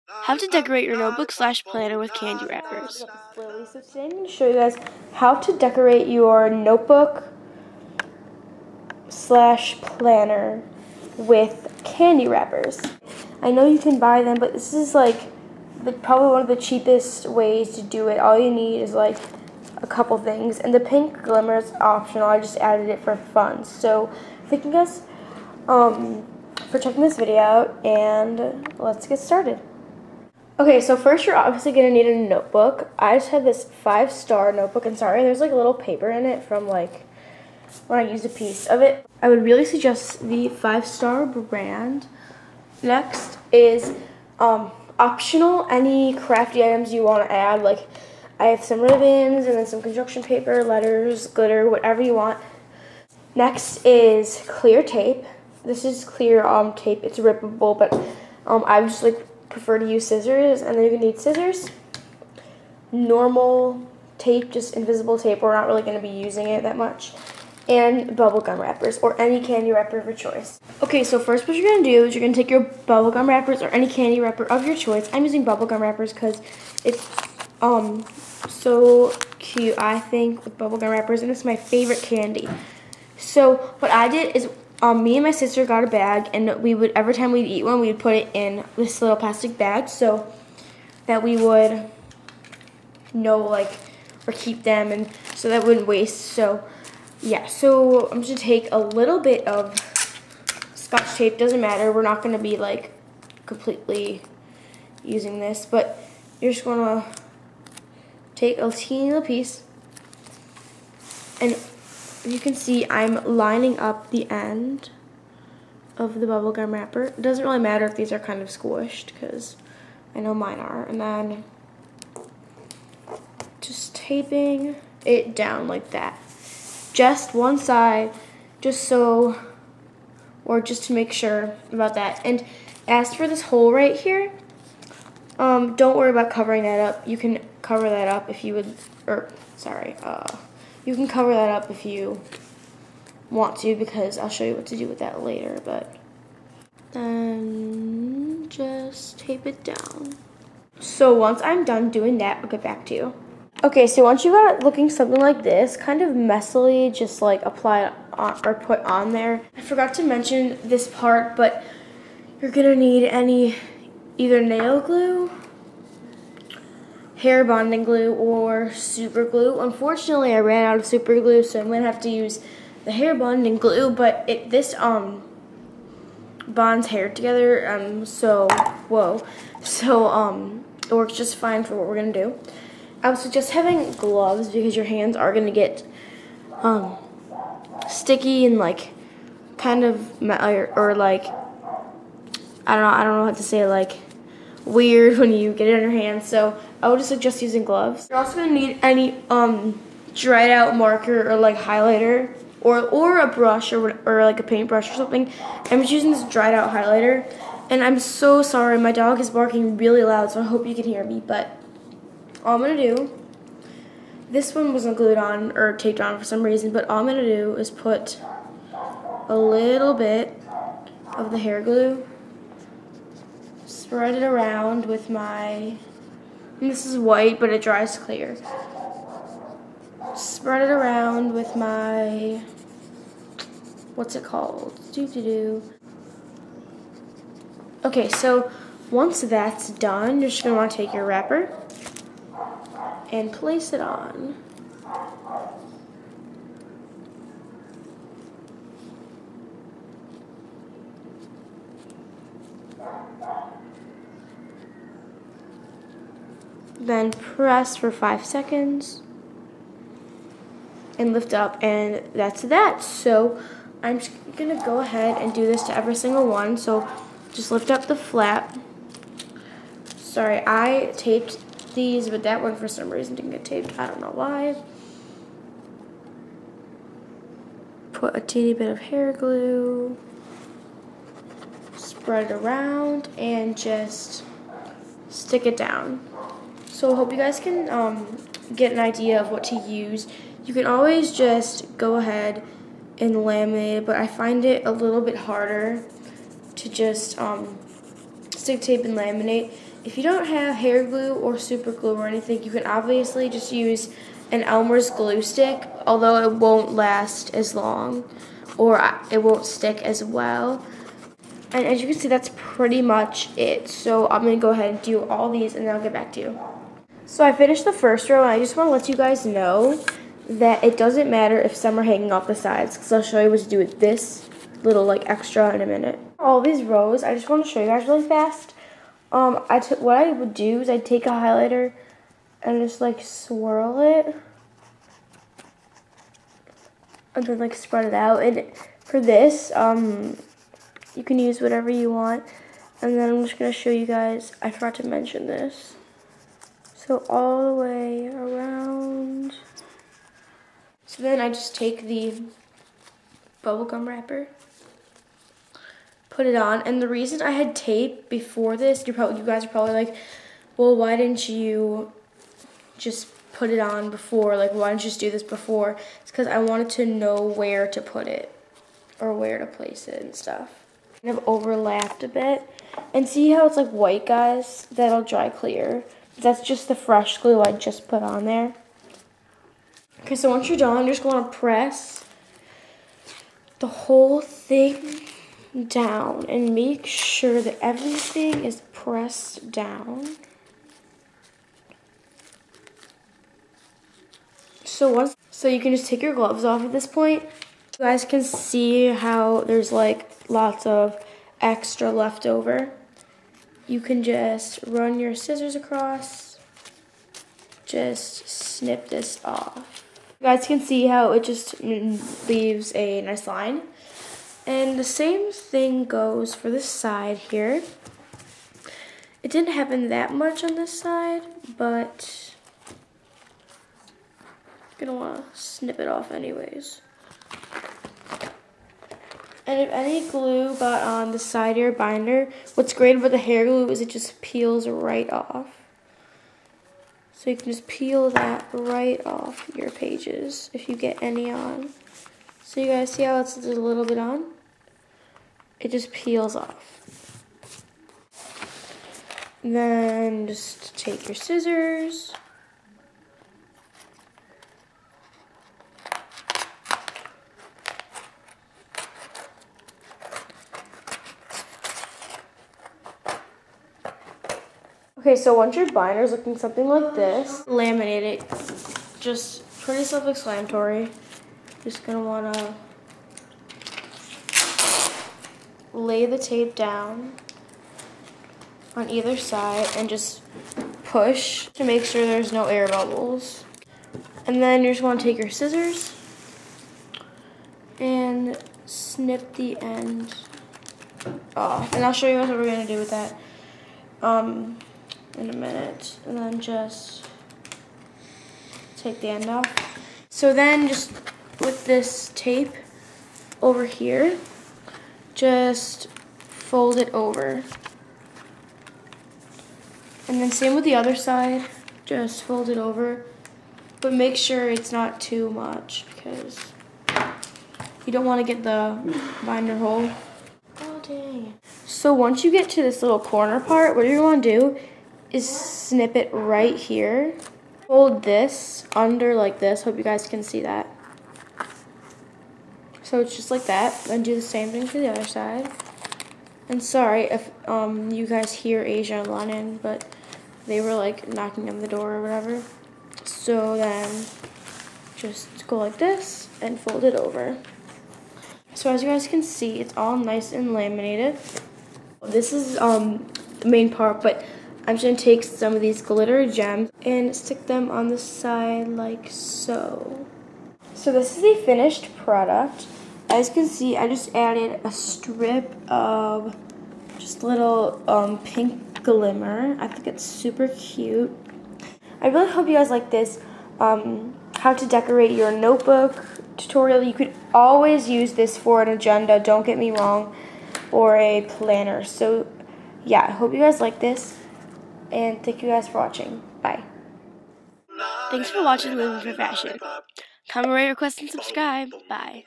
How to decorate your notebook/planner with candy wrappers. What's up, Lily? So today I'm going to show you guys how to decorate your notebook slash planner with candy wrappers. I know you can buy them, but this is probably one of the cheapest ways to do it. All you need is like a couple things, and the pink glimmer is optional. I just added it for fun. So thank you guys for checking this video out, and let's get started. Okay, so first you're obviously going to need a notebook. I just have this 5-star notebook, and sorry, there's like a little paper in it from like when I used a piece of it. I would really suggest the 5-star brand. Next is optional, any crafty items you want to add. Like I have some ribbons and then some construction paper, letters, glitter, whatever you want. Next is clear tape. This is clear tape. It's rippable, but I would just prefer to use scissors, and then you're gonna need scissors, normal tape, just invisible tape. We're not really gonna be using it that much, and bubblegum wrappers or any candy wrapper of your choice. Okay, so first what you're gonna do is you're gonna take your bubblegum wrappers or any candy wrapper of your choice. I'm using bubblegum wrappers because it's so cute, I think, with bubblegum wrappers, and it's my favorite candy. So what I did is me and my sister got a bag, and we would, every time we'd eat one, we would put it in this little plastic bag so that we would know, or keep them, and so that wouldn't waste. So yeah, so I'm just gonna take a little bit of Scotch tape. Doesn't matter, we're not gonna be completely using this, but you're just gonna take a teeny little piece, and you can see I'm lining up the end of the bubblegum wrapper. It doesn't really matter if these are kind of squished, because I know mine are. And then just taping it down like that. Just one side, just to make sure about that. And as for this hole right here, don't worry about covering that up. You can cover that up if you would, you can cover that up if you want to, because I'll show you what to do with that later. But then just tape it down. So once I'm done doing that, I'll get back to you. Okay, so once you got it looking something like this, kind of messily, just apply it on, or put on there. I forgot to mention this part, but you're gonna need either nail glue, hair bonding glue, or super glue. Unfortunately, I ran out of super glue, so I'm gonna have to use the hair bonding glue, but this bonds hair together, so it works just fine for what we're gonna do. I would suggest having gloves, because your hands are gonna get sticky and kind of I don't know how to say, weird when you get it on your hands, so I would just suggest using gloves. You're also going to need any dried out marker or highlighter, or a brush or a paintbrush or something. I'm just using this dried out highlighter, and I'm so sorry, my dog is barking really loud, so I hope you can hear me. But all I'm going to do, this one wasn't glued on or taped on for some reason, but all I'm going to do is put a little bit of the hair glue, spread it around with and this is white, but it dries clear. Spread it around with my, what's it called? Okay, so once that's done, you're just gonna want to take your wrapper and place it on. Then press for 5 seconds and lift up, and that's that. So I'm just gonna go ahead and do this to every single one. So just lift up the flap. Sorry, I taped these, but that one for some reason didn't get taped. I don't know why. Put a teeny bit of hair glue, spread it around, and just stick it down. So I hope you guys can get an idea of what to use. You can always just go ahead and laminate it, but I find it a little bit harder to just stick tape and laminate. if you don't have hair glue or super glue or anything, you can obviously just use an Elmer's glue stick, although it won't last as long or it won't stick as well. And as you can see, that's pretty much it. So I'm going to go ahead and do all these and then I'll get back to you. So I finished the first row and I just want to let you guys know that it doesn't matter if some are hanging off the sides, because I'll show you what to do with this little like extra in a minute. All these rows, I just want to show you guys really fast. What I would do is I'd take a highlighter and just like swirl it and then like spread it out. And for this, you can use whatever you want. And then I'm just going to show you guys, I forgot to mention this. So all the way around. So then I just take the bubblegum wrapper, put it on, and the reason I had tape before this, you guys are probably like, well, why didn't you just put it on before? Like, why didn't you just do this before? It's because I wanted to know where to put it or where to place it and stuff. Kind of overlapped a bit. And see how it's like white, guys? That'll dry clear. That's just the fresh glue I just put on there. Okay, so once you're done, you're just going to press the whole thing down and make sure that everything is pressed down. So you can just take your gloves off at this point. You guys can see how there's like lots of extra left over. You can just run your scissors across, just snip this off. You guys can see how it just leaves a nice line. And the same thing goes for this side here. It didn't happen that much on this side, but I'm gonna wanna snip it off anyways. And if any glue got on the side of your binder, what's great about the hair glue is it just peels right off. So you can just peel that right off your pages if you get any on. So you guys see how it's a little bit on? It just peels off. And then just take your scissors. Okay, so once your binder is looking something like this, laminate it. Just pretty self-explanatory. Just gonna wanna lay the tape down on either side and just push to make sure there's no air bubbles. And then you just wanna take your scissors and snip the end off. And I'll show you guys what we're gonna do with that. In a minute, and then just take the end off. So then just with this tape over here, just fold it over. And then same with the other side, just fold it over, but make sure it's not too much because you don't want to get the binder hole. Oh dang. So once you get to this little corner part, what you want to do is snip it right here. Fold this under like this. Hope you guys can see that. So it's just like that. Then do the same thing for the other side. And sorry if you guys hear Asia and Lennon, but they were like knocking on the door or whatever. So then just go like this and fold it over. So as you guys can see, it's all nice and laminated. This is the main part, but I'm just going to take some of these glitter gems and stick them on the side like so. So this is the finished product. As you can see, I just added a strip of just little pink glimmer. I think it's super cute. I really hope you guys like this how to decorate your notebook tutorial. You could always use this for an agenda, don't get me wrong, or a planner. So yeah, I hope you guys like this. And thank you guys for watching. Bye. Thanks for watching Living for Fashion. Comment, rate, request, and subscribe. Bye.